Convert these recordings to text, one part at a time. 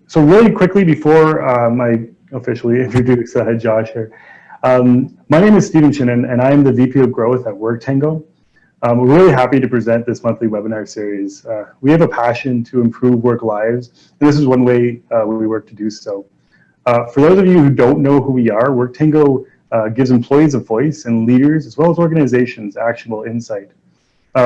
So really quickly before I officially introduce Josh here, my name is Stephen Chinnan, and I am the VP of Growth at WorkTango. We're really happy to present this monthly webinar series. We have a passion to improve work lives, and this is one way we work to do so. For those of you who don't know who we are, WorkTango gives employees a voice and leaders, as well as organizations, actionable insight.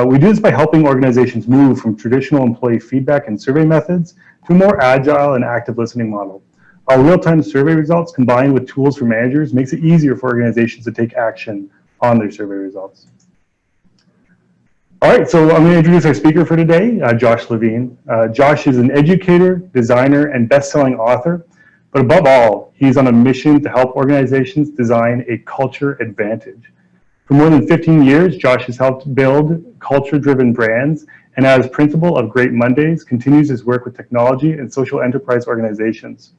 We do this by helping organizations move from traditional employee feedback and survey methods to a more agile and active listening model. Our real-time survey results combined with tools for managers makes it easier for organizations to take action on their survey results. All right, so I'm going to introduce our speaker for today, Josh Levine. Josh is an educator, designer, and best-selling author, but above all, he's on a mission to help organizations design a culture advantage. For more than 15 years, Josh has helped build culture-driven brands, and as principal of Great Mondays, continues his work with technology and social enterprise organizations.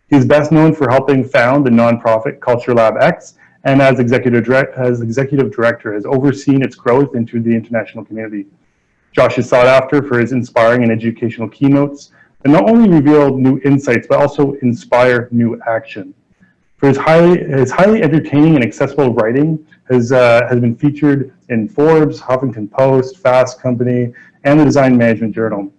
He's best known for helping found the nonprofit Culture Labx, and as executive director has overseen its growth into the international community. Josh is sought after for his inspiring and educational keynotes that not only reveal new insights, but also inspire new action. For his highly entertaining and accessible writing has been featured in Forbes, Huffington Post, Fast Company, and the Design Management Journal. And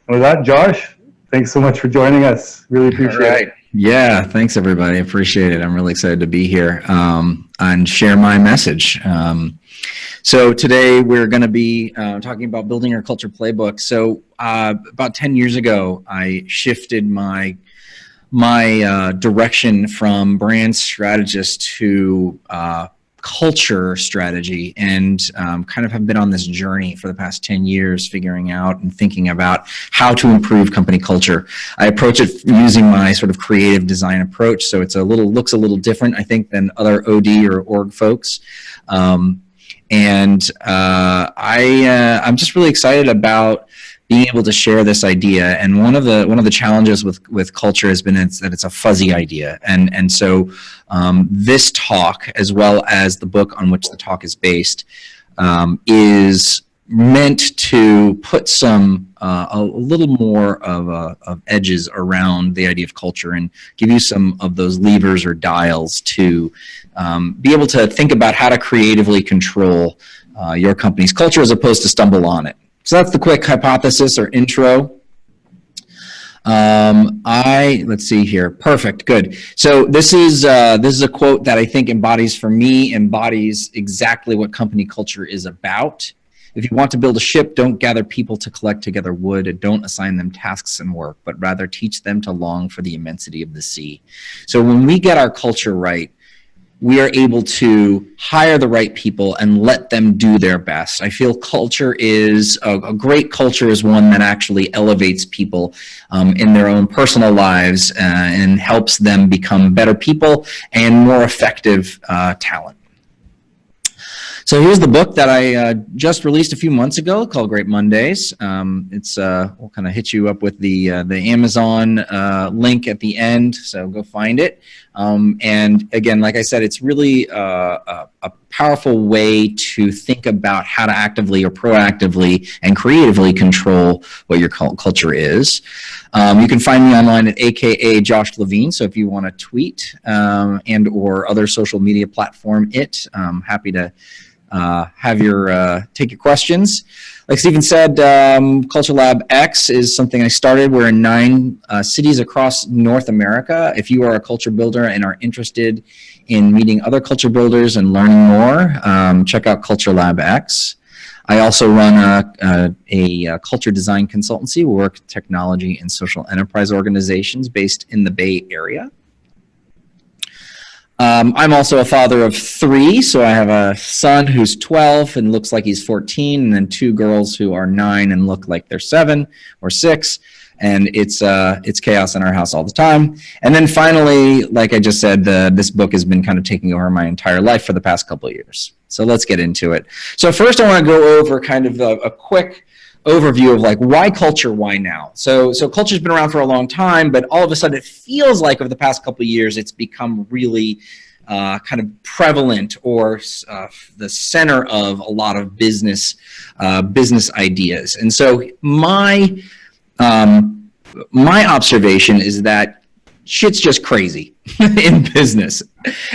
with that, Josh, thanks so much for joining us. Really appreciate it. Yeah, thanks everybody. Appreciate it. I'm really excited to be here and share my message. So today we're going to be talking about building our culture playbook. So about 10 years ago, I shifted my direction from brand strategist to culture strategy, and kind of have been on this journey for the past 10 years figuring out and thinking about how to improve company culture. I approach it using my sort of creative design approach, so it's looks a little different, I think, than other OD or org folks. I'm just really excited about being able to share this idea. And one of the challenges with culture has been that it's a fuzzy idea. And so this talk, as well as the book on which the talk is based, is meant to put some a little more of edges around the idea of culture and give you some of those levers or dials to be able to think about how to creatively control your company's culture as opposed to stumble on it. So that's the quick hypothesis or intro. Let's see here. Perfect. Good. So this is a quote that I think embodies exactly what company culture is about. If you want to build a ship, don't gather people to collect together wood. Don't assign them tasks and work, but rather teach them to long for the immensity of the sea. So when we get our culture right, we are able to hire the right people and let them do their best. I feel culture is, a great culture is one that actually elevates people in their own personal lives and helps them become better people and more effective talent. So here's the book that I just released a few months ago called Great Mondays. We'll kind of hit you up with the Amazon link at the end, so go find it. And again, like I said, it's really a powerful way to think about how to actively or proactively and creatively control what your culture is. You can find me online at AKA Josh Levine. So if you want to tweet and or other social media platform I'm happy to take your questions. Like Stephen said, Culture Labx is something I started. We're in 9 cities across North America. If you are a culture builder and are interested in meeting other culture builders and learning more, check out Culture Labx. I also run a culture design consultancy. We work with technology and social enterprise organizations based in the Bay Area. I'm also a father of 3, so I have a son who's 12 and looks like he's 14, and then 2 girls who are 9 and look like they're 7 or 6, and it's chaos in our house all the time. And then finally, like I just said, this book has been kind of taking over my entire life for the past couple of years. So let's get into it. So first I want to go over kind of a quick overview of like why culture, why now? So culture's been around for a long time, but all of a sudden it feels like over the past couple of years it's become really kind of prevalent or the center of a lot of business ideas. And so my my observation is that shit's just crazy in business,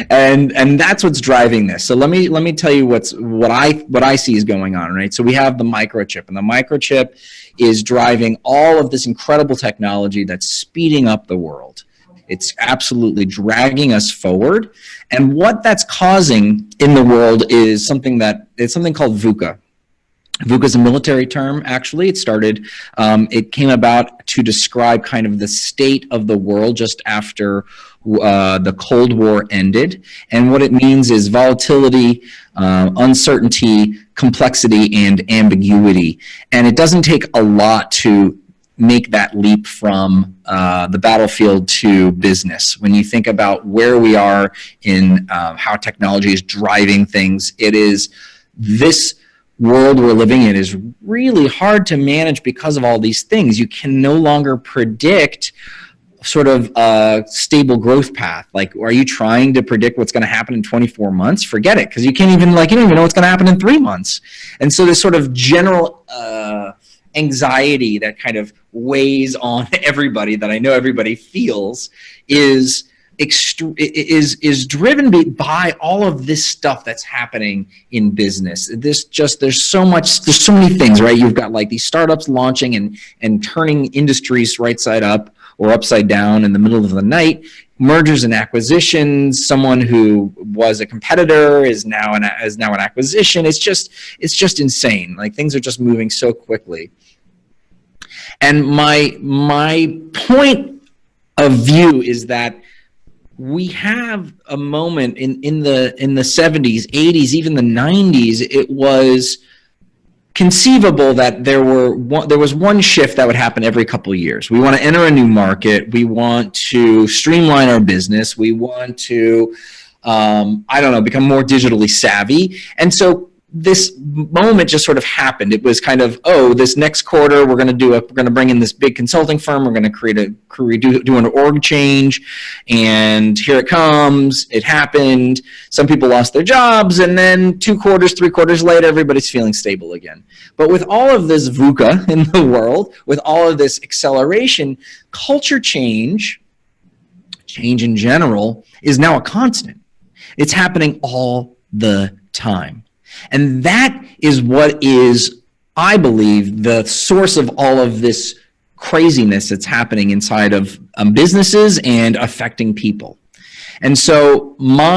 and that's what's driving this. So let me tell you what I see is going on, right? So we have the microchip, and the microchip is driving all of this incredible technology that's speeding up the world. It's absolutely dragging us forward, and what that's causing in the world is something called VUCA. VUCA is a military term, actually. It came about to describe kind of the state of the world just after the Cold War ended. And what it means is volatility, uncertainty, complexity, and ambiguity. And it doesn't take a lot to make that leap from the battlefield to business. When you think about where we are in how technology is driving things, it is this world we're living in is really hard to manage because of all these things. You can no longer predict sort of a stable growth path. Like, are you trying to predict what's going to happen in 24 months? Forget it, because you don't even know what's going to happen in 3 months. And so this sort of general anxiety that kind of weighs on everybody, that I know everybody feels, is driven by all of this stuff that's happening in business. There's so many things, right? You've got like these startups launching and turning industries right side up or upside down in the middle of the night. Mergers and acquisitions. Someone who was a competitor is now an acquisition. It's just insane. Like, things are just moving so quickly. And my point of view is that we have a moment in the 70s, 80s, even the 90s. It was conceivable that there was one shift that would happen every couple of years. We want to enter a new market. We want to streamline our business. We want to, become more digitally savvy. And so this moment just sort of happened. It was kind of, this next quarter we're going to bring in this big consulting firm. We're going to do an org change, and here it comes. It happened. Some people lost their jobs, and then 2 quarters, 3 quarters later, everybody's feeling stable again. But with all of this VUCA in the world, with all of this acceleration, culture change in general, is now a constant. It's happening all the time. And that is what is, I believe, the source of all of this craziness that's happening inside of businesses and affecting people. And so what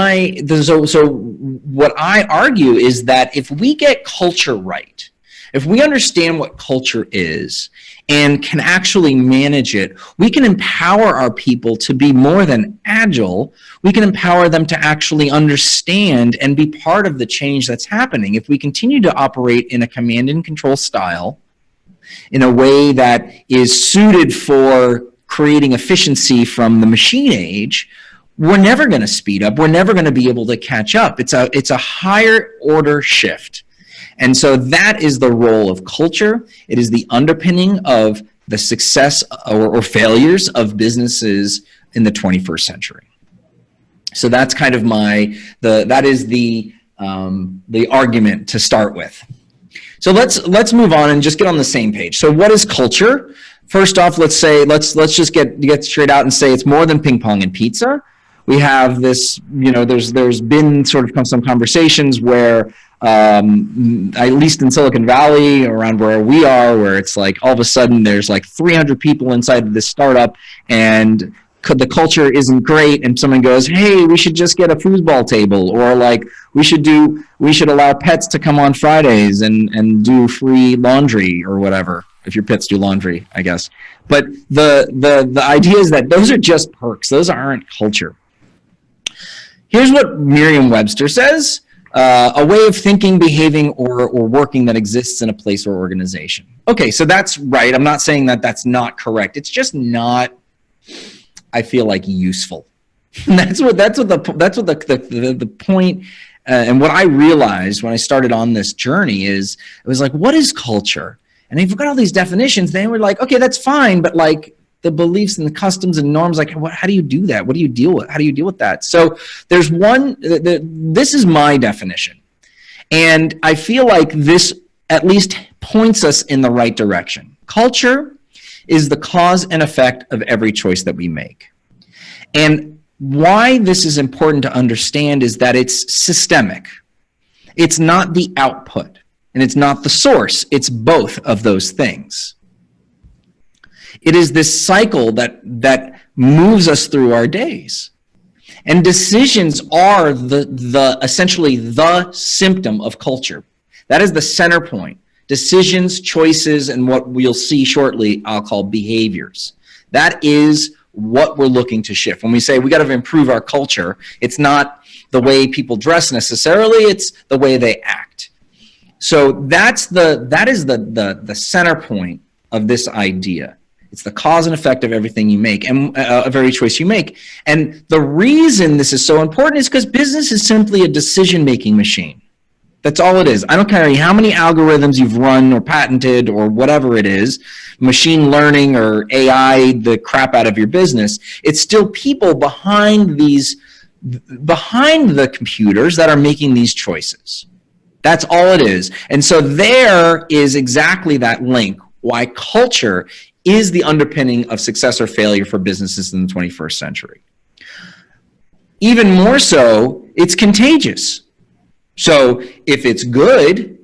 I argue is that if we get culture right, if we understand what culture is and can actually manage it, we can empower our people to be more than agile. We can empower them to actually understand and be part of the change that's happening. If we continue to operate in a command and control style, in a way that is suited for creating efficiency from the machine age, we're never going to speed up. We're never going to be able to catch up. It's a higher order shift. And so that is the role of culture. It is the underpinning of the success or failures of businesses in the 21st century. So that's kind of that is the argument to start with. So let's move on and just get on the same page. So what is culture? First off, let's just get straight out and say it's more than ping pong and pizza. We have this, there's been sort of some conversations where, at least in Silicon Valley, around where we are, where it's like all of a sudden there's like 300 people inside of this startup, and the culture isn't great, and someone goes, hey, we should just get a foosball table, or like we should allow pets to come on Fridays and do free laundry or whatever, if your pets do laundry, I guess. But the idea is that those are just perks. Those aren't culture. Here's what Merriam-Webster says: a way of thinking, behaving, or working that exists in a place or organization. Okay, so that's right. I'm not saying that that's not correct. It's just not, I feel like, useful. And that's what the point. And what I realized when I started on this journey is, it was like, what is culture? And if you've got all these definitions, then we're like, okay, that's fine, but like the beliefs and the customs and norms, like how do you do that? What do you deal with? How do you deal with that? So there's one. This is my definition, and I feel like this at least points us in the right direction. Culture is the cause and effect of every choice that we make. And why this is important to understand is that it's systemic. It's not the output, and it's not the source. It's both of those things. It is this cycle that moves us through our days. And decisions are essentially the symptom of culture. That is the center point. Decisions, choices, and what we'll see shortly, I'll call behaviors. That is what we're looking to shift. When we say we got to improve our culture, it's not the way people dress necessarily, it's the way they act. So that is the center point of this idea. It's the cause and effect of everything you make, and of every choice you make. And the reason this is so important is because business is simply a decision-making machine. That's all it is. I don't care how many algorithms you've run or patented or whatever it is, machine learning or AI, the crap out of your business. It's still people behind the computers that are making these choices. That's all it is. And so there is exactly that link, why culture is the underpinning of success or failure for businesses in the 21st century. Even more so, it's contagious. So if it's good,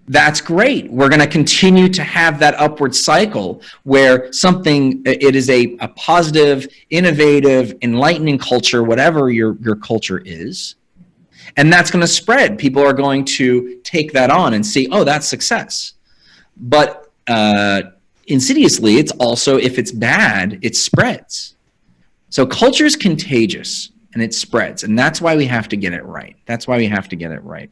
that's great. We're going to continue to have that upward cycle where it is a positive, innovative, enlightening culture, whatever your culture is. And that's going to spread. People are going to take that on and see, oh, that's success. But insidiously, it's also, if it's bad, it spreads. So culture is contagious and it spreads. And that's why we have to get it right. That's why we have to get it right.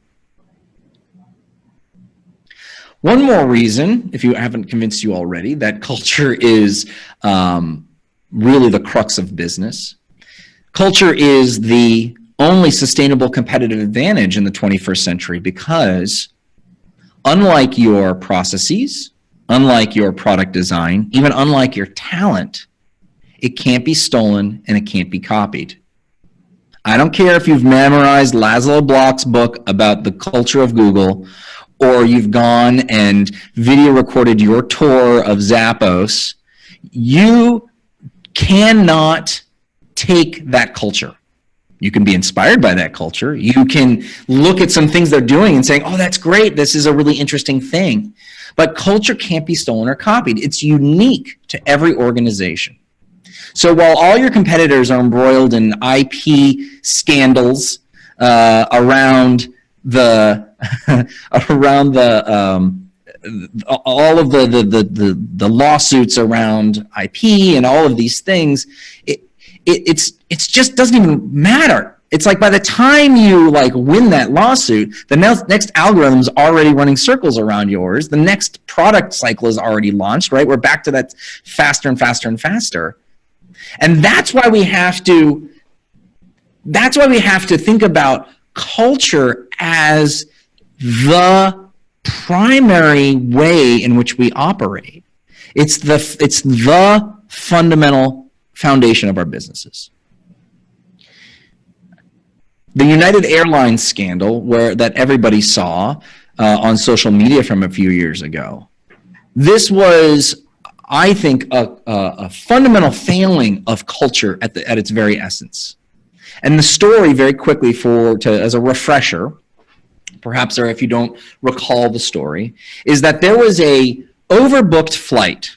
One more reason, if you haven't convinced you already, that culture is really the crux of business. Culture is the only sustainable competitive advantage in the 21st century because unlike your processes, unlike your product design, even unlike your talent, it can't be stolen and it can't be copied. I don't care if you've memorized Laszlo Block's book about the culture of Google, or you've gone and video recorded your tour of Zappos. You cannot take that culture. You can be inspired by that culture. You can look at some things they're doing and saying, oh, that's great. This is a really interesting thing. But culture can't be stolen or copied. It's unique to every organization. So while all your competitors are embroiled in IP scandals around all of the lawsuits around IP and all of these things, it's just doesn't even matter. It's like by the time you win that lawsuit, the next algorithm's already running circles around yours. The next product cycle is already launched, right? We're back to that faster and faster and faster. And that's why we have to think about culture as the primary way in which we operate. It's the fundamental foundation of our businesses. The United Airlines scandal, that everybody saw on social media from a few years ago, this was, I think, a fundamental failing of culture at its very essence. And the story, very quickly, as a refresher, perhaps, or if you don't recall the story, is that there was an overbooked flight.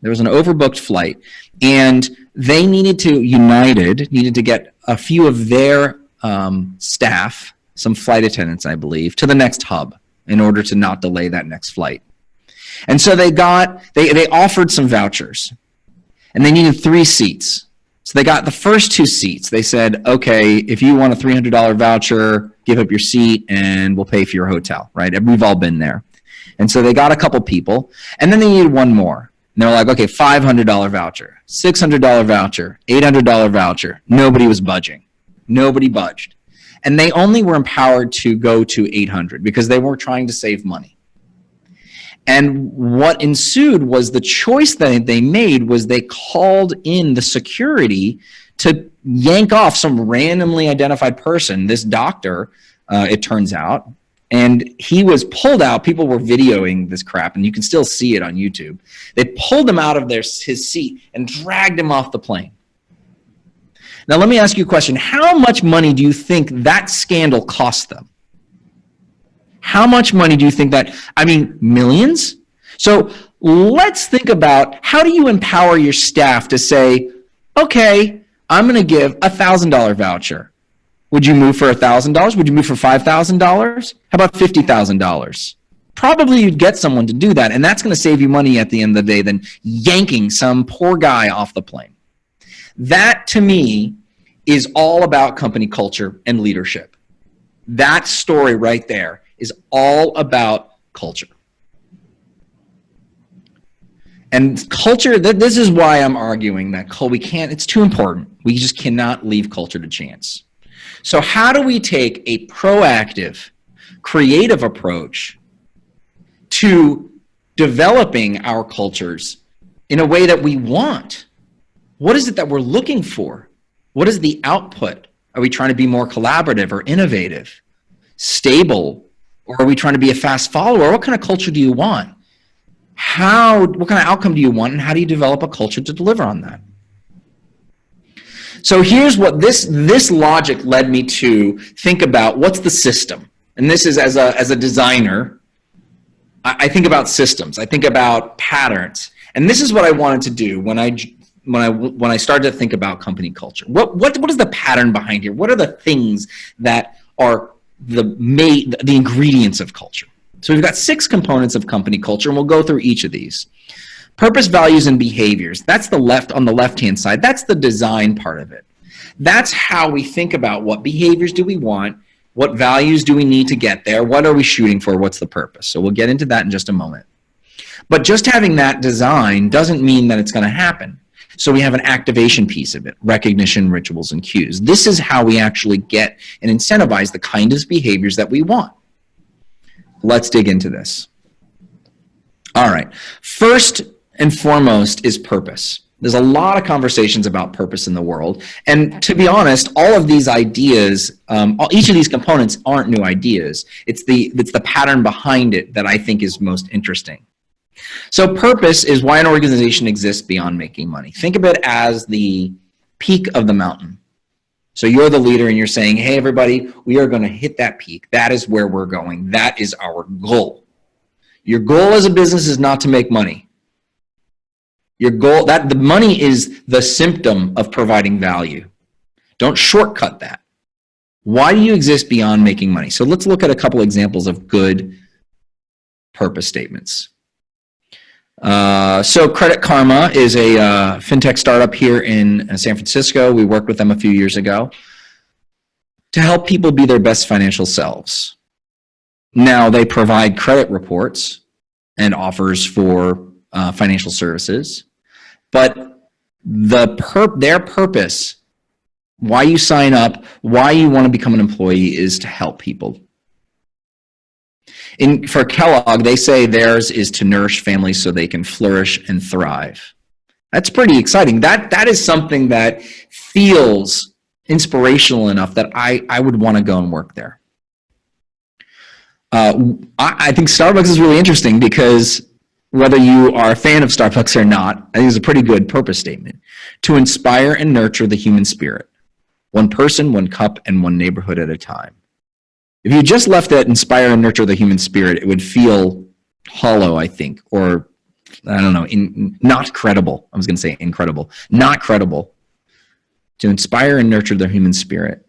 There was an overbooked flight, and they needed to get a few of their staff, some flight attendants, I believe, to the next hub in order to not delay that next flight. And so they offered some vouchers, and they needed 3 seats. So they got the first 2 seats. They said, okay, if you want a $300 voucher, give up your seat and we'll pay for your hotel, right? We've all been there. And so they got a couple people, and then they needed one more. And they're like, okay, $500 voucher, $600 voucher, $800 voucher. Nobody was budging. Nobody budged. And they only were empowered to go to $800 because they were trying to save money. And what ensued was the choice that they made was they called in the security to yank off some randomly identified person, this doctor, it turns out, And he was pulled out. People were videoing this crap, and you can still see it on YouTube. They pulled him out of his seat and dragged him off the plane. Now, let me ask you a question. How much money do you think that scandal cost them? How much money do you think that, I mean, millions? So let's think about, how do you empower your staff to say, okay, I'm going to give a $1,000 voucher. Would you move for $1,000? Would you move for $5,000? How about $50,000? Probably you'd get someone to do that, and that's going to save you money at the end of the day than yanking some poor guy off the plane. That, to me, is all about company culture and leadership. That story right there is all about culture. And culture, this is why I'm arguing that it's too important. We just cannot leave culture to chance. So how do we take a proactive, creative approach to developing our cultures in a way that we want? What is it that we're looking for? What is the output? Are we trying to be more collaborative or innovative, stable, or are we trying to be a fast follower? What kind of culture do you want? What kind of outcome do you want, and how do you develop a culture to deliver on that? So here's what this logic led me to think about. What's the system? And this is as a designer, I think about systems. I think about patterns. And this is what I wanted to do when I started to think about company culture. What is the pattern behind here? What are the things that are the ingredients of culture? So we've got 6 components of company culture, and we'll go through each of these. Purpose, values, and behaviors. That's on the left-hand side. That's the design part of it. That's how we think about what behaviors do we want, what values do we need to get there, what are we shooting for, what's the purpose. So we'll get into that in just a moment. But just having that design doesn't mean that it's going to happen. So we have an activation piece of it, recognition, rituals, and cues. This is how we actually get and incentivize the kind of behaviors that we want. Let's dig into this. All right. First and foremost is purpose. There's a lot of conversations about purpose in the world. And to be honest, all of these ideas, each of these components aren't new ideas. It's the pattern behind it that I think is most interesting. So purpose is why an organization exists beyond making money. Think of it as the peak of the mountain. So you're the leader and you're saying, hey, everybody, we are going to hit that peak. That is where we're going. That is our goal. Your goal as a business is not to make money. Your goal, the money is the symptom of providing value. Don't shortcut that. Why do you exist beyond making money? So let's look at a couple examples of good purpose statements. So Credit Karma is a fintech startup here in San Francisco. We worked with them a few years ago to help people be their best financial selves. Now they provide credit reports and offers for financial services, but their purpose, why you sign up, why you want to become an employee, is to help people. For Kellogg, they say theirs is to nourish families so they can flourish and thrive. That's pretty exciting. That is something that feels inspirational enough that I would want to go and work there. I think Starbucks is really interesting because whether you are a fan of Starbucks or not, I think it's a pretty good purpose statement. To inspire and nurture the human spirit. One person, one cup, and one neighborhood at a time. If you just left that inspire and nurture the human spirit, it would feel hollow, I think, or I don't know, not credible. I was going to say incredible. Not credible. To inspire and nurture the human spirit.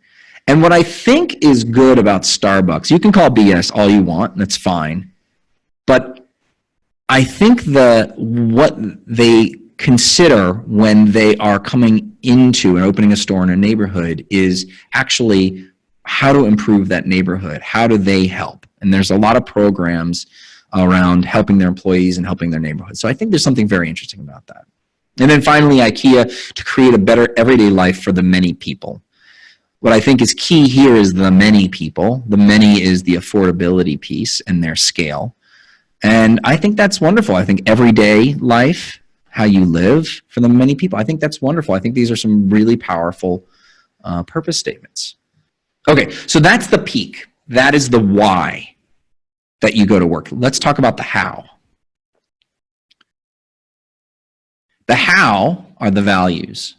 And what I think is good about Starbucks, you can call BS all you want, that's fine. But I think what they consider when they are coming into and opening a store in a neighborhood is actually how to improve that neighborhood. How do they help? And there's a lot of programs around helping their employees and helping their neighborhood. So I think there's something very interesting about that. And then finally, IKEA, to create a better everyday life for the many people. What I think is key here is the many people. The many is the affordability piece and their scale. And I think that's wonderful. I think everyday life, how you live for the many people, I think that's wonderful. I think these are some really powerful purpose statements. Okay, so that's the peak. That is the why. that you go to work. Let's talk about the how. The how are the values.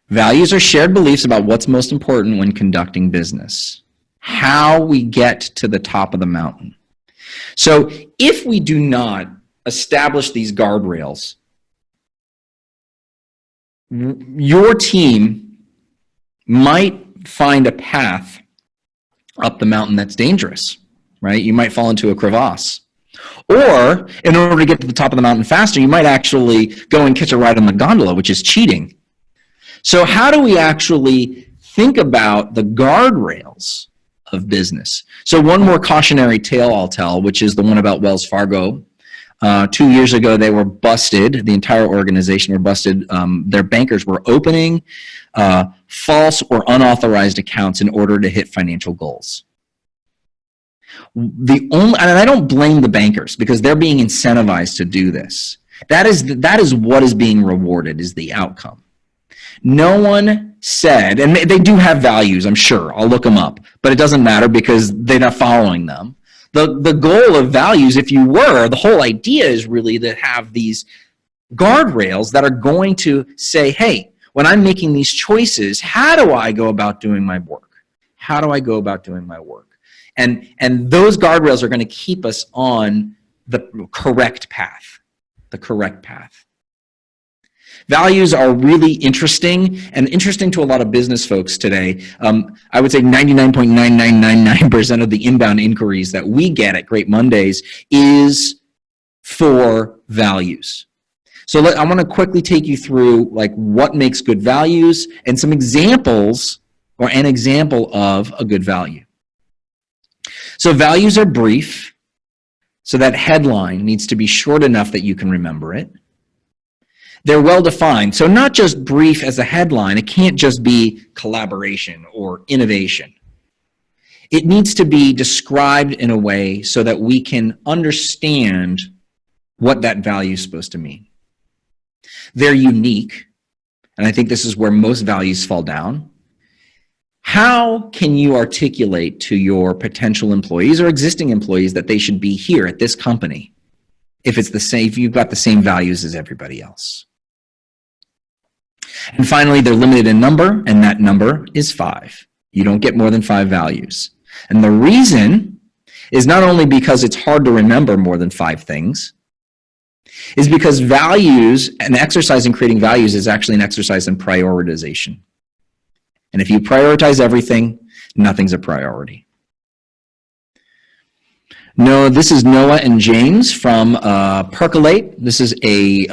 Values are shared beliefs about what's most important when conducting business. How we get to the top of the mountain. So if we do not establish these guardrails, your team might find a path up the mountain that's dangerous, right? You might fall into a crevasse. Or in order to get to the top of the mountain faster, you might actually go and catch a ride on the gondola, which is cheating. So how do we actually think about the guardrails of business? So one more cautionary tale I'll tell, which is the one about Wells Fargo. 2 years ago, they were busted. The entire organization were busted. Their bankers were opening false or unauthorized accounts in order to hit financial goals. And I don't blame the bankers because they're being incentivized to do this. That is what is being rewarded, is the outcome. No one said, and they do have values, I'm sure. I'll look them up, but it doesn't matter because they're not following them. The goal of values, if you were, the whole idea is really to have these guardrails that are going to say, hey, when I'm making these choices, how do I go about doing my work? How do I go about doing my work? And those guardrails are going to keep us on the correct path, Values are really interesting and interesting to a lot of business folks today. I would say 99.9999% of the inbound inquiries that we get at Great Mondays is for values. So I want to quickly take you through like what makes good values and some examples or an example of a good value. So values are brief, so that headline needs to be short enough that you can remember it. They're well defined, so not just brief as a headline. It can't just be collaboration or innovation. It needs to be described in a way so that we can understand what that value is supposed to mean. They're unique, and I think this is where most values fall down. How can you articulate to your potential employees or existing employees that they should be here at this company if it's the same, if you've got the same values as everybody else? And finally, they're limited in number, and that number is 5. You don't get more than 5 values. And the reason is not only because it's hard to remember more than 5 things, is because values, an exercise in creating values is actually an exercise in prioritization. And if you prioritize everything, nothing's a priority. No, this is Noah and James from Percolate. This is a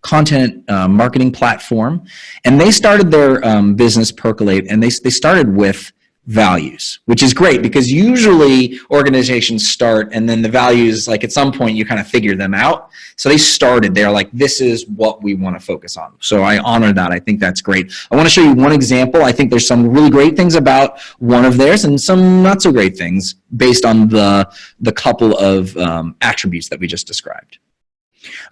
content marketing platform. And they started their business Percolate, and they started with values, which is great because usually organizations start and then the values, like at some point you kind of figure them out. So they started, they're like, this is what we want to focus on. So I honor that. I think that's great. I want to show you one example. I think there's some really great things about one of theirs and some not so great things based on the couple of attributes that we just described.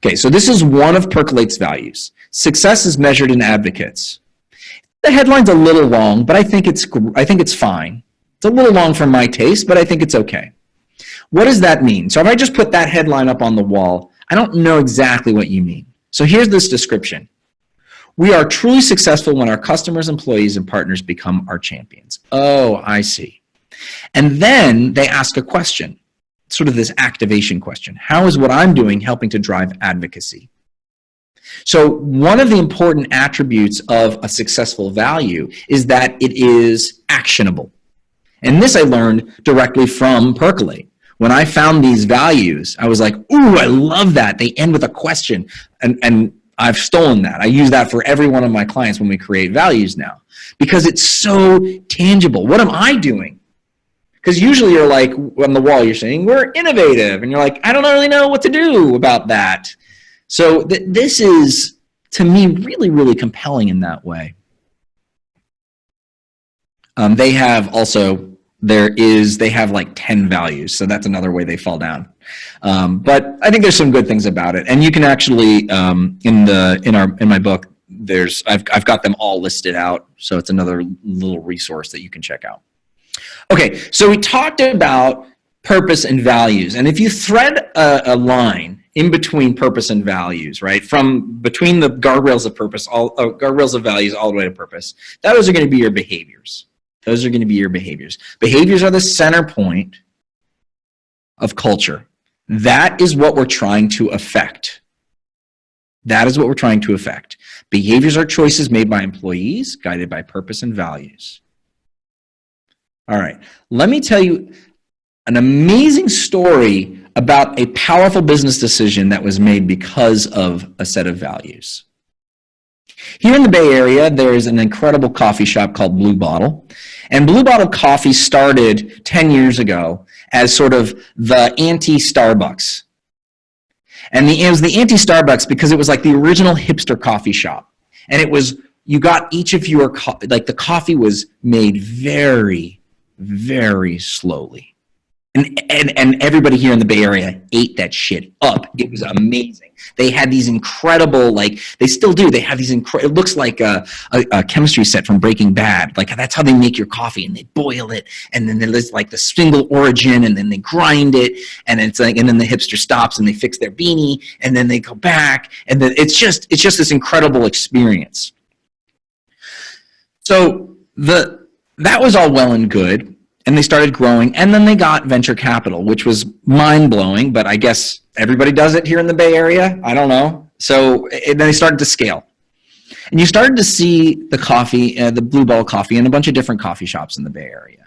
Okay, so this is one of Percolate's values. Success is measured in advocates. The headline's a little long, but I think it's fine. It's a little long for my taste, but I think it's okay. What does that mean? So if I just put that headline up on the wall, I don't know exactly what you mean. So here's this description. We are truly successful when our customers, employees, and partners become our champions. Oh, I see. And then they ask a question, sort of this activation question. How is what I'm doing helping to drive advocacy? So one of the important attributes of a successful value is that it is actionable. And this I learned directly from Percolate. When I found these values, I was like, ooh, I love that. They end with a question. And I've stolen that. I use that for every one of my clients when we create values now because it's so tangible. What am I doing? Because usually you're like, on the wall, you're saying, we're innovative. And you're like, I don't really know what to do about that. So this is, to me, really, really compelling in that way. They have also, they have like 10 values, so that's another way they fall down. But I think there's some good things about it. And you can actually, in my book, I've got them all listed out, so it's another little resource that you can check out. Okay, so we talked about purpose and values. And if you thread a line in between purpose and values, right, from between the guardrails of purpose, guardrails of values all the way to purpose, those are going to be your behaviors. Those are going to be your behaviors. Behaviors are the center point of culture. That is what we're trying to affect. That is what we're trying to affect. Behaviors are choices made by employees, guided by purpose and values. All right, let me tell you an amazing story about a powerful business decision that was made because of a set of values. Here in the Bay Area, there is an incredible coffee shop called Blue Bottle. And Blue Bottle Coffee started 10 years ago as sort of the anti-Starbucks. And it was the anti-Starbucks because it was like the original hipster coffee shop. And it was, you got each of your, like the coffee was made very, very slowly. And everybody here in the Bay Area ate that shit up. It was amazing. They had these incredible, like, they still do. They have these it looks like a chemistry set from Breaking Bad. Like, that's how they make your coffee, and they boil it, and then there's like the single origin, and then they grind it, and it's like, and then the hipster stops, and they fix their beanie, and then they go back, and then it's just this incredible experience. So that was all well and good. And they started growing, and then they got venture capital, which was mind-blowing, but I guess everybody does it here in the Bay Area. I don't know. So then they started to scale. And you started to see the coffee, the Blue Bottle coffee, in a bunch of different coffee shops in the Bay Area.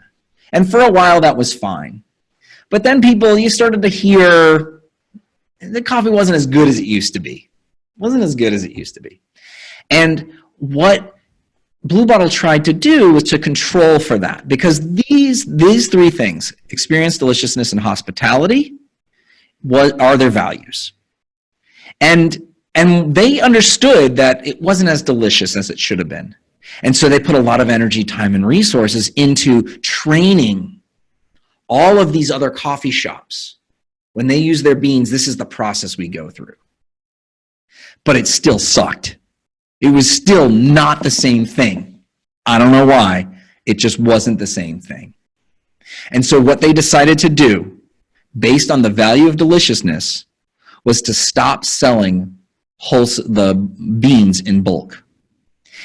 And for a while, that was fine. But then you started to hear the coffee wasn't as good as it used to be. Wasn't as good as it used to be. And what Blue Bottle tried to do was to control for that, because these three things, experience, deliciousness, and hospitality, are their values. And they understood that it wasn't as delicious as it should have been. And so they put a lot of energy, time, and resources into training all of these other coffee shops. When they use their beans, this is the process we go through. But it still sucked. It was still not the same thing. I don't know why. It just wasn't the same thing. And so what they decided to do, based on the value of deliciousness, was to stop selling the beans in bulk.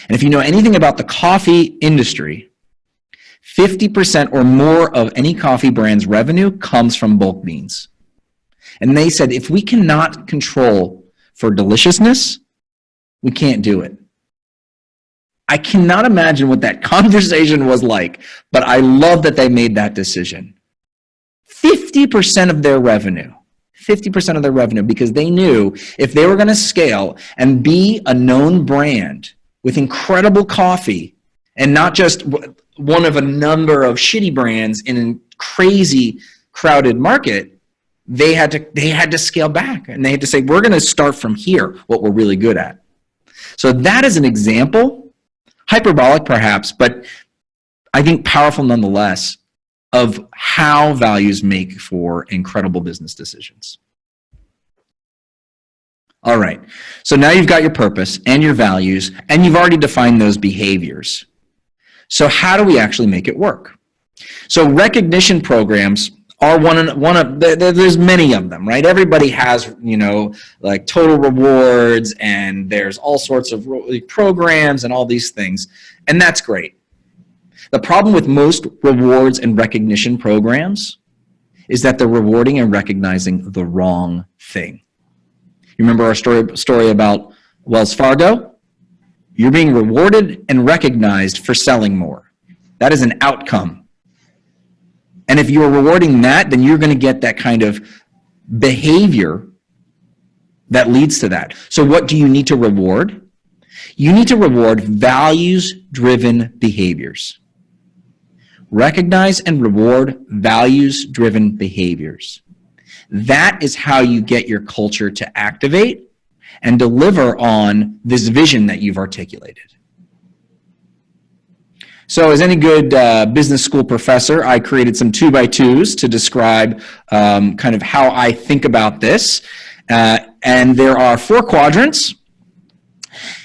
And if you know anything about the coffee industry, 50% or more of any coffee brand's revenue comes from bulk beans. And they said, if we cannot control for deliciousness, we can't do it. I cannot imagine what that conversation was like, but I love that they made that decision. 50% of their revenue, because they knew if they were going to scale and be a known brand with incredible coffee and not just one of a number of shitty brands in a crazy crowded market, they had to scale back, and they had to say, we're going to start from here, what we're really good at. So that is an example, hyperbolic perhaps, but I think powerful nonetheless, of how values make for incredible business decisions. All right, so now you've got your purpose and your values, and you've already defined those behaviors. So how do we actually make it work? So recognition programs are there's many of them, right? Everybody has, like total rewards, and there's all sorts of programs and all these things, and that's great. The problem with most rewards and recognition programs is that they're rewarding and recognizing the wrong thing. You remember our story about Wells Fargo? You're being rewarded and recognized for selling more. That is an outcome. And if you're rewarding that, then you're going to get that kind of behavior that leads to that. So what do you need to reward? You need to reward values-driven behaviors. Recognize and reward values-driven behaviors. That is how you get your culture to activate and deliver on this vision that you've articulated. So as any good business school professor, I created some 2x2s to describe kind of how I think about this. And there are 4 quadrants.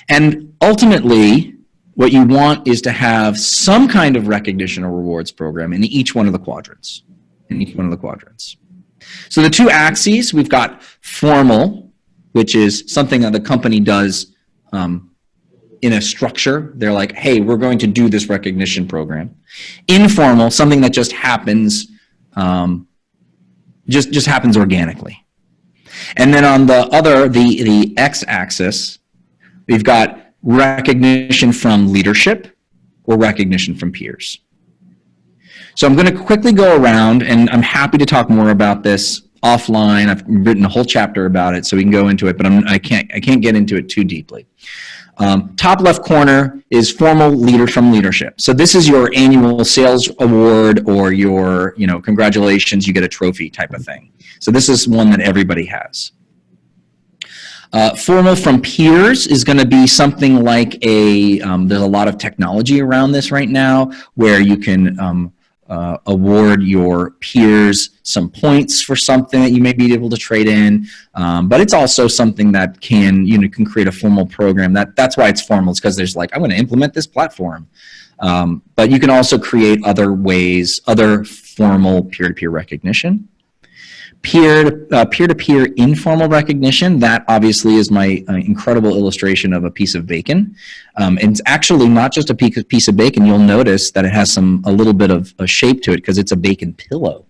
And ultimately, what you want is to have some kind of recognition or rewards program in each one of the quadrants. in each one of the quadrants. So the two axes, we've got formal, which is something that the company does in a structure. They're like, hey, we're going to do this recognition program. Informal, something that just happens, just happens organically. And then on the other, the x-axis, we've got recognition from leadership or recognition from peers. So I'm going to quickly go around, and I'm happy to talk more about this offline. I've written a whole chapter about it, so we can go into it, but I can't get into it too deeply. Top left corner is formal leader from leadership. So this is your annual sales award or your, congratulations, you get a trophy type of thing. So this is one that everybody has. Formal from peers is going to be something like there's a lot of technology around this right now where you can award your peers some points for something that you may be able to trade in, but it's also something that can create a formal program. That's why it's formal. It's because there's I'm going to implement this platform, but you can also create other ways, other formal peer-to-peer recognition. Peer-to-peer informal recognition, that obviously is my incredible illustration of a piece of bacon. And it's actually not just a piece of bacon. You'll notice that it has a little bit of a shape to it because it's a bacon pillow.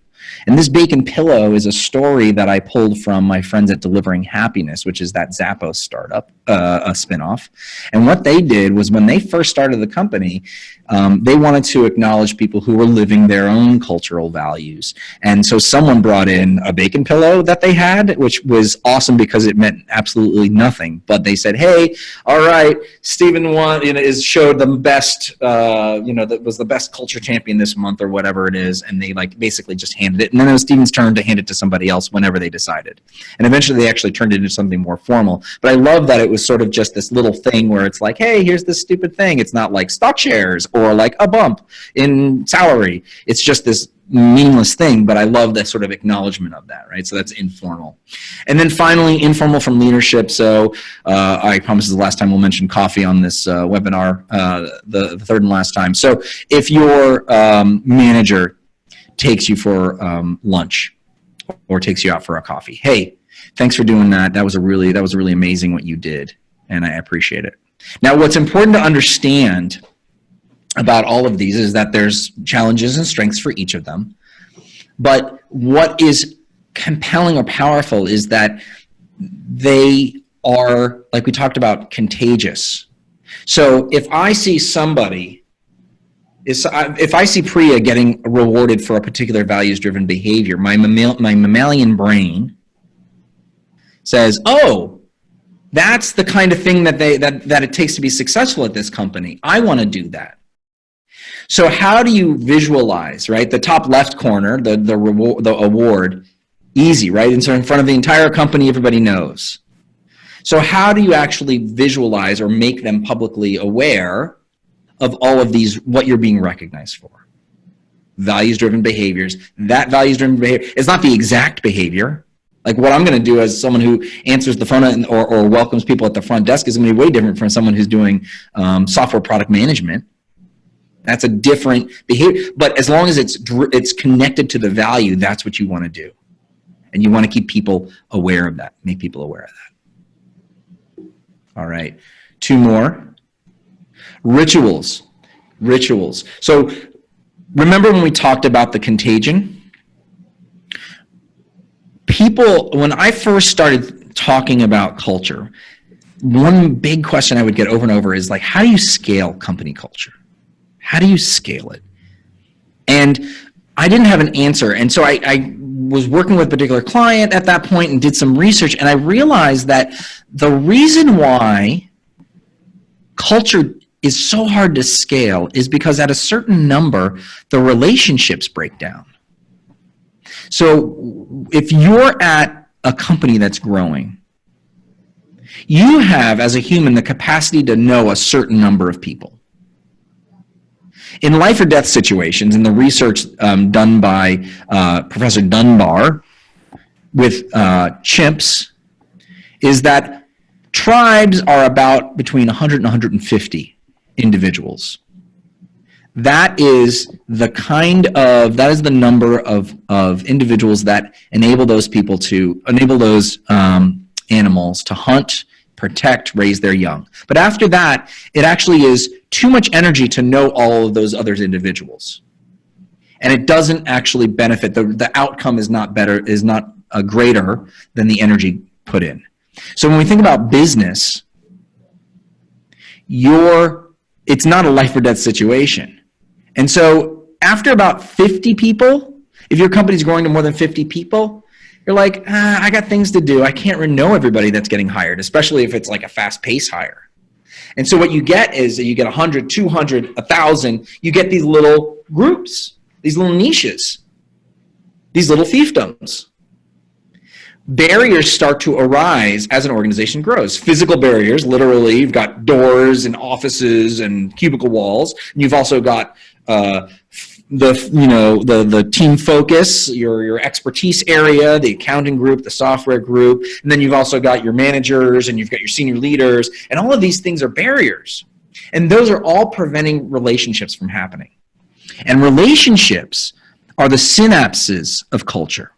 And this bacon pillow is a story that I pulled from my friends at Delivering Happiness, which is that Zappos startup, a spinoff. And what they did was when they first started the company, they wanted to acknowledge people who were living their own cultural values. And so someone brought in a bacon pillow that they had, which was awesome because it meant absolutely nothing. But they said, hey, all right, Stephen showed the best, that was the best culture champion this month or whatever it is. And they basically just handed it. And then it was Stephen's turn to hand it to somebody else whenever they decided. And eventually they actually turned it into something more formal. But I love that it was sort of just this little thing where it's like, hey, here's this stupid thing. It's not like stock shares or like a bump in salary. It's just this meaningless thing, but I love that sort of acknowledgement of that, right? So that's informal. And then finally, informal from leadership. So I promise the last time we'll mention coffee on this webinar, the third and last time. So if your manager takes you for lunch or takes you out for a coffee, hey, thanks for doing that. That was really amazing what you did, and I appreciate it. Now, what's important to understand about all of these is that there's challenges and strengths for each of them. But what is compelling or powerful is that they are, like we talked about, contagious. So if I see somebody, if I see Priya getting rewarded for a particular values-driven behavior, my mammalian brain says, oh, that's the kind of thing that it takes to be successful at this company. I want to do that. So how do you visualize, right? The top left corner, the award, easy, right? And so in front of the entire company, everybody knows. So how do you actually visualize or make them publicly aware of all of these, what you're being recognized for? Values-driven behaviors. That values-driven behavior is not the exact behavior. Like what I'm going to do as someone who answers the phone or welcomes people at the front desk is going to be way different from someone who's doing software product management. That's a different behavior. But as long as it's connected to the value, that's what you want to do. And you want to keep people aware of that, make people aware of that. All right, 2 more. Rituals. So remember when we talked about the contagion? People, when I first started talking about culture, one big question I would get over and over is how do you scale company culture? How do you scale it? And I didn't have an answer. And so I was working with a particular client at that point and did some research, and I realized that the reason why culture is so hard to scale is because at a certain number, the relationships break down. So if you're at a company that's growing, you have, as a human, the capacity to know a certain number of people. In life or death situations, in the research done by Professor Dunbar with chimps, is that tribes are about between 100 and 150 individuals. That is the number of individuals that enable those people to enable those animals to hunt, protect, raise their young. But after that, it actually is too much energy to know all of those other individuals. And it doesn't actually benefit. The outcome is not greater than the energy put in. So when we think about business, it's not a life or death situation. And so after about 50 people, if your company's growing to more than 50 people, you're like, I got things to do. I can't really know everybody that's getting hired, especially if it's like a fast-paced hire. And so what you get is you get 100, 200, 1,000. You get these little groups, these little niches, these little fiefdoms. Barriers start to arise as an organization grows. Physical barriers, literally, you've got doors and offices and cubicle walls. And you've also got the team focus, your expertise area, the accounting group, the software group, and then you've also got your managers and you've got your senior leaders, and all of these things are barriers. And those are all preventing relationships from happening. And relationships are the synapses of culture.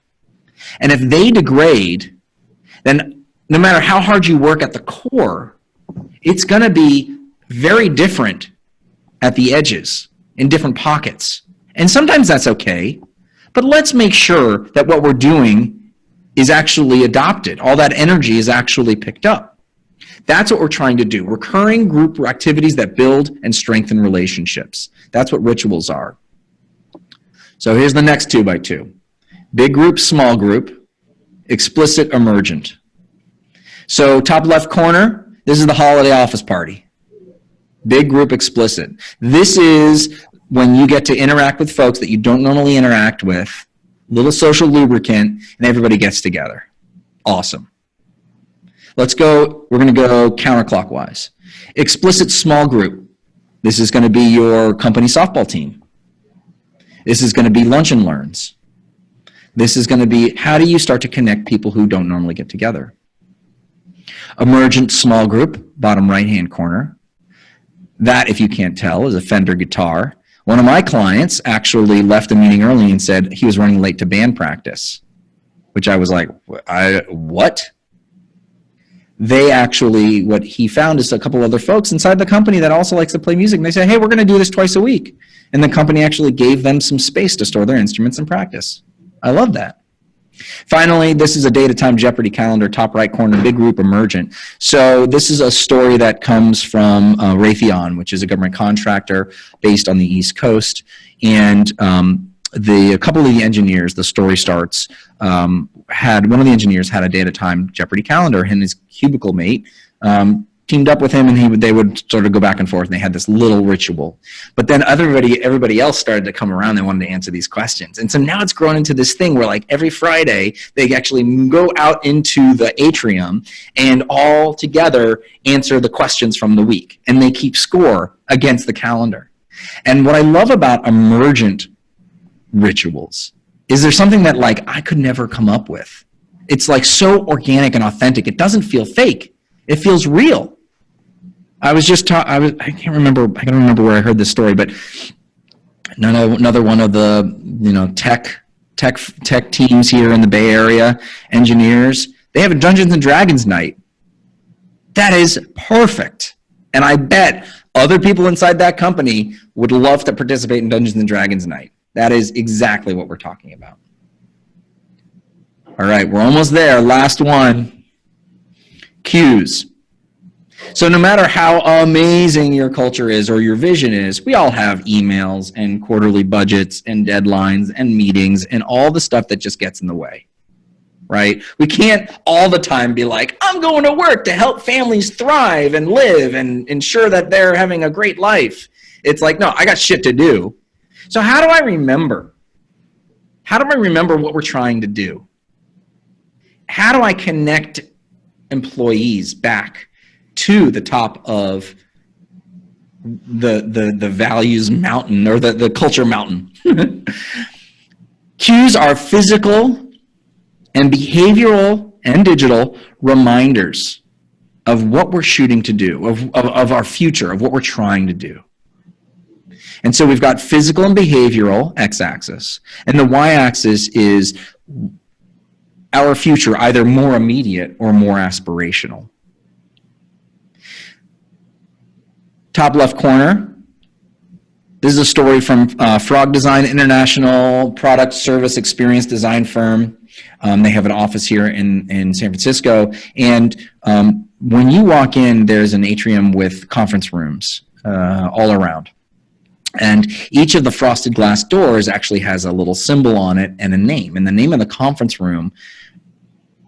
And if they degrade, then no matter how hard you work at the core, it's going to be very different at the edges, in different pockets. And sometimes that's okay, but let's make sure that what we're doing is actually adopted. All that energy is actually picked up. That's what we're trying to do. Recurring group activities that build and strengthen relationships. That's what rituals are. So here's the next 2x2. Big group, small group, explicit, emergent. So top left corner, this is the holiday office party. Big group, explicit. This is when you get to interact with folks that you don't normally interact with, little social lubricant, and everybody gets together. Awesome. We're going to go counterclockwise. Explicit small group. This is going to be your company softball team. This is going to be lunch and learns. This is going to be, how do you start to connect people who don't normally get together? Emergent small group, bottom right-hand corner. That, if you can't tell, is a Fender guitar. One of my clients actually left the meeting early and said he was running late to band practice, which I was like, what? What he found is a couple other folks inside the company that also likes to play music. And they said, hey, we're going to do this twice a week. And the company actually gave them some space to store their instruments and practice. I love that. Finally, this is a date of time Jeopardy calendar, top right corner, big group, emergent. So this is a story that comes from Raytheon, which is a government contractor based on the East Coast. And a couple of the engineers, the story starts, one of the engineers had a day at a time Jeopardy calendar, and his cubicle mate teamed up with him, and they would sort of go back and forth, and they had this little ritual. But then everybody else started to come around. They wanted to answer these questions. And so now it's grown into this thing where, like, every Friday, they actually go out into the atrium and all together answer the questions from the week. And they keep score against the calendar. And what I love about emergent rituals is there's something that, like, I could never come up with. It's, like, so organic and authentic. It doesn't feel fake. It feels real. I can't remember where I heard this story, but another one of the tech teams here in the Bay Area, engineers, they have a Dungeons and Dragons night. That is perfect. And I bet other people inside that company would love to participate in Dungeons and Dragons night. That is exactly what we're talking about. All right, we're almost there. Last one. Cues. So no matter how amazing your culture is or your vision is, we all have emails and quarterly budgets and deadlines and meetings and all the stuff that just gets in the way, right? We can't all the time be like, I'm going to work to help families thrive and live and ensure that they're having a great life. It's like, no, I got shit to do. So how do I remember? How do I remember what we're trying to do? How do I connect employees back to the top of the values mountain, or the culture mountain? Cues are physical and behavioral and digital reminders of what we're shooting to do, of our future, of what we're trying to do. And so we've got physical and behavioral, x-axis, and the y-axis is our future, either more immediate or more aspirational. Top left corner, this is a story from Frog Design International, product service experience design firm. They have an office here in San Francisco. And when you walk in, there's an atrium with conference rooms all around. And each of the frosted glass doors actually has a little symbol on it and a name. And the name of the conference room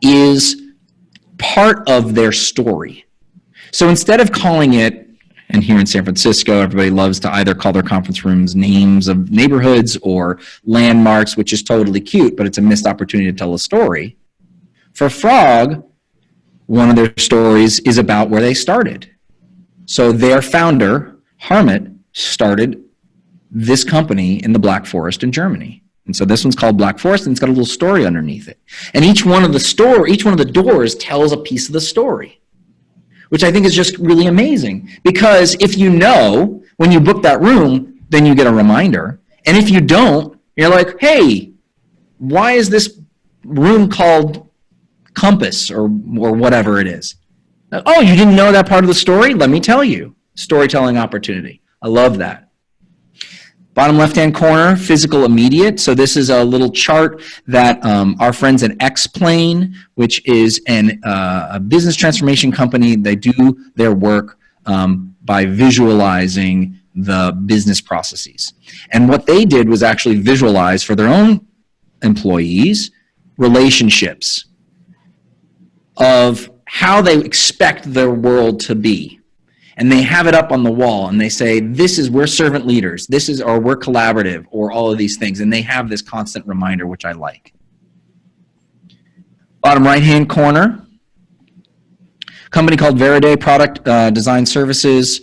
is part of their story. So instead of calling it, and here in San Francisco, everybody loves to either call their conference rooms names of neighborhoods or landmarks, which is totally cute, but it's a missed opportunity to tell a story. For Frog, one of their stories is about where they started. So their founder, Harmut, started this company in the Black Forest in Germany. And so this one's called Black Forest, and it's got a little story underneath it. And each one of the doors tells a piece of the story, which I think is just really amazing. Because if you know, when you book that room, then you get a reminder. And if you don't, you're like, hey, why is this room called Compass or whatever it is? Oh, you didn't know that part of the story? Let me tell you. Storytelling opportunity. I love that. Bottom left-hand corner, physical immediate. So this is a little chart that our friends at X-Plane, which is a business transformation company, they do their work by visualizing the business processes. And what they did was actually visualize for their own employees relationships of how they expect their world to be. And they have it up on the wall and they say, we're servant leaders, or we're collaborative, or all of these things. And they have this constant reminder, which I like. Bottom right-hand corner, company called Veriday Product Design Services,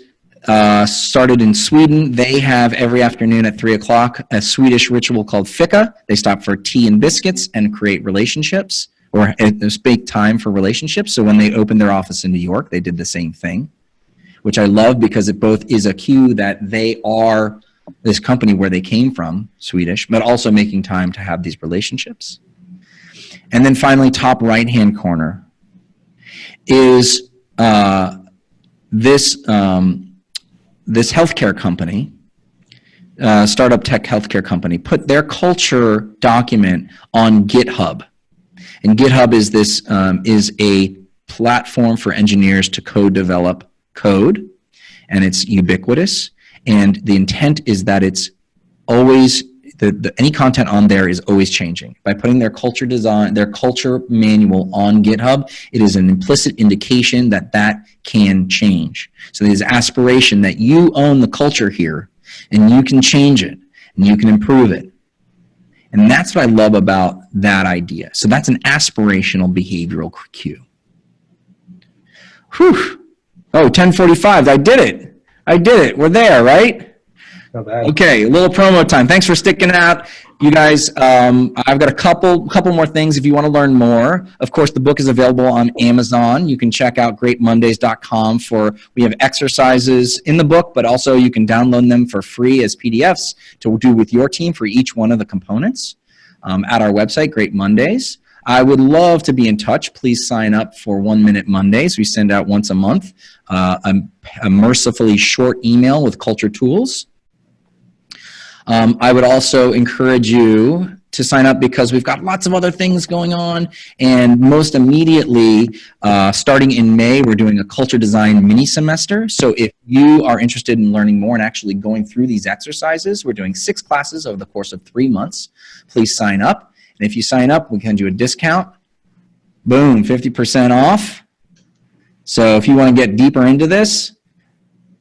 started in Sweden. They have every afternoon at 3 o'clock a Swedish ritual called fika. They stop for tea and biscuits and create relationships, or make time for relationships. So when they opened their office in New York, they did the same thing, which I love because it both is a cue that they are this company where they came from, Swedish, but also making time to have these relationships. And then finally, top right-hand corner is this healthcare company, startup tech healthcare company, put their culture document on Github. And Github is a platform for engineers to co-develop code, and it's ubiquitous, and the intent is that it's always any content on there is always changing. By putting their culture manual on GitHub, it is an implicit indication that that can change. So there's aspiration that you own the culture here and you can change it and you can improve it. And that's what I love about that idea. So that's an aspirational behavioral cue. Whew. Oh, 10:45. I did it. I did it. We're there, right? Not bad. Okay, a little promo time. Thanks for sticking out. You guys, I've got a couple more things if you want to learn more. Of course, the book is available on Amazon. You can check out greatmondays.com we have exercises in the book, but also you can download them for free as PDFs to do with your team for each one of the components at our website, Great Mondays. I would love to be in touch. Please sign up for 1 Minute Mondays. We send out once a month a mercifully short email with culture tools. I would also encourage you to sign up because we've got lots of other things going on. And most immediately, starting in May, we're doing a culture design mini semester. So if you are interested in learning more and actually going through these exercises, we're doing 6 classes over the course of 3 months. Please sign up. And if you sign up, we can do a discount. Boom, 50% off. So if you want to get deeper into this,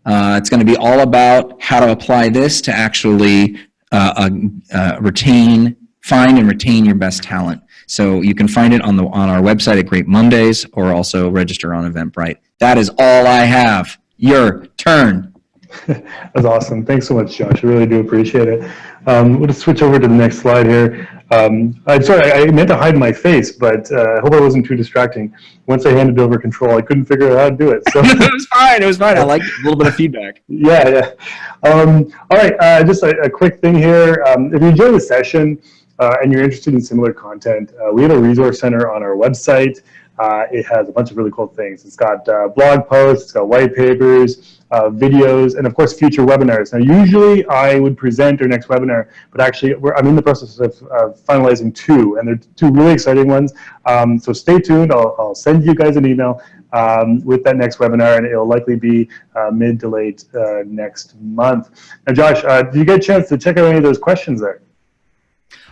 it's going to be all about how to apply this to actually find and retain your best talent. So you can find it on our website at Great Mondays, or also register on Eventbrite. That is all I have. Your turn. That's awesome. Thanks so much, Josh. I really do appreciate it. We'll just switch over to the next slide here. I'm sorry, I meant to hide my face, but I hope I wasn't too distracting. Once I handed over control, I couldn't figure out how to do it. So It was fine. It was fine. I like a little bit of feedback. yeah. All right, just a quick thing here. If you enjoy the session and you're interested in similar content, we have a resource center on our website. It has a bunch of really cool things. It's got blog posts, it's got white papers, videos, and of course future webinars. Now usually I would present our next webinar, but actually I'm in the process of finalizing two, and they're two really exciting ones. So stay tuned, I'll send you guys an email with that next webinar, and it'll likely be mid to late next month. Now Josh, did you get a chance to check out any of those questions there?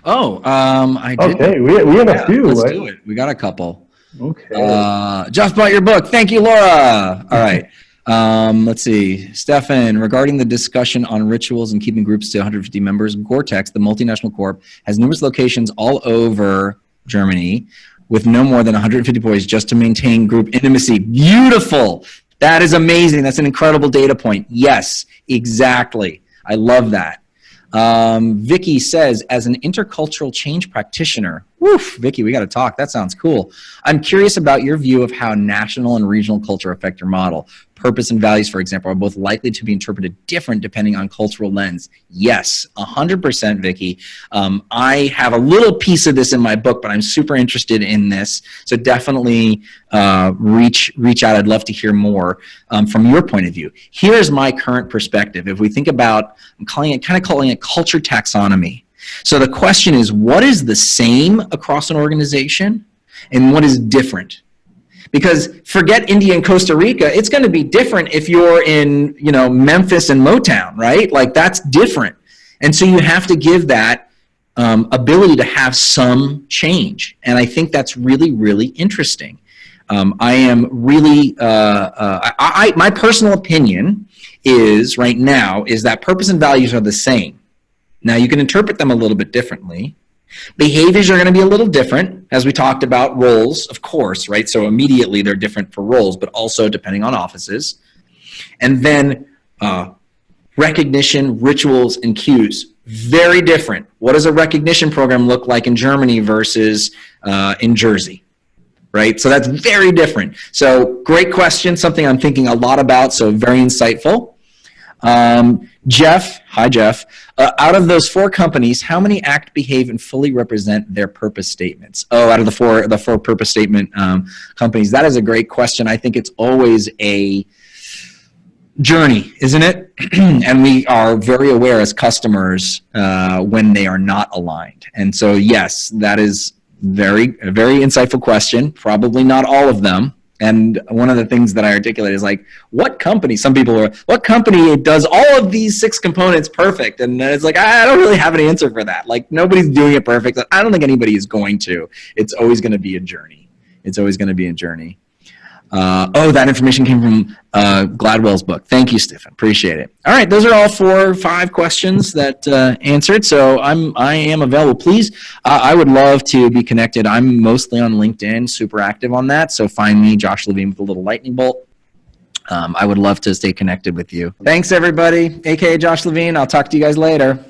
Oh, I did. Okay, we have a few. Let's right? do it. We got a couple. Okay. Just bought your book. Thank you, Laura. All right. Let's see. Stefan, regarding the discussion on rituals and keeping groups to 150 members, Gore-Tex, the multinational corp, has numerous locations all over Germany with no more than 150 employees just to maintain group intimacy. Beautiful. That is amazing. That's an incredible data point. Yes, exactly. I love that. Vicky says, as an intercultural change practitioner, woof, Vicky, we got to talk. That sounds cool. I'm curious about your view of how national and regional culture affect your model. Purpose and values, for example, are both likely to be interpreted different depending on cultural lens. Yes, 100%, Vicky. I have a little piece of this in my book, but I'm super interested in this. So definitely reach out. I'd love to hear more from your point of view. Here's my current perspective. If we think about, I'm calling it culture taxonomy. So the question is, what is the same across an organization and what is different? Because forget India and Costa Rica, it's going to be different if you're in, Memphis and Motown, right? Like that's different. And so you have to give that ability to have some change. And I think that's really, really interesting. I am really, my personal opinion is right now is that purpose and values are the same. Now you can interpret them a little bit differently. Behaviors are going to be a little different, as we talked about. Roles, of course, right? So immediately they're different for roles, but also depending on offices. And then recognition, rituals, and cues, very different. What does a recognition program look like in Germany versus in Jersey, right? So that's very different. So great question, something I'm thinking a lot about, so very insightful. Jeff, hi Jeff. Out of those 4 companies, how many act, behave, and fully represent their purpose statements? Oh, out of the four purpose statement companies, that is a great question. I think it's always a journey, isn't it? And we are very aware as customers when they are not aligned. And so, yes, that is a very insightful question. Probably not all of them. And one of the things that I articulate is like, what company does all of these 6 components perfect? And it's like, I don't really have an answer for that. Like nobody's doing it perfect. I don't think anybody is going to. It's always going to be a journey. That information came from Gladwell's book. Thank you, Stephen. Appreciate it. All right, those are all 4 or 5 questions that answered. So I am available. Please, I would love to be connected. I'm mostly on LinkedIn, super active on that. So find me, Josh Levine, with a little lightning bolt. I would love to stay connected with you. Thanks, everybody. AKA Josh Levine. I'll talk to you guys later.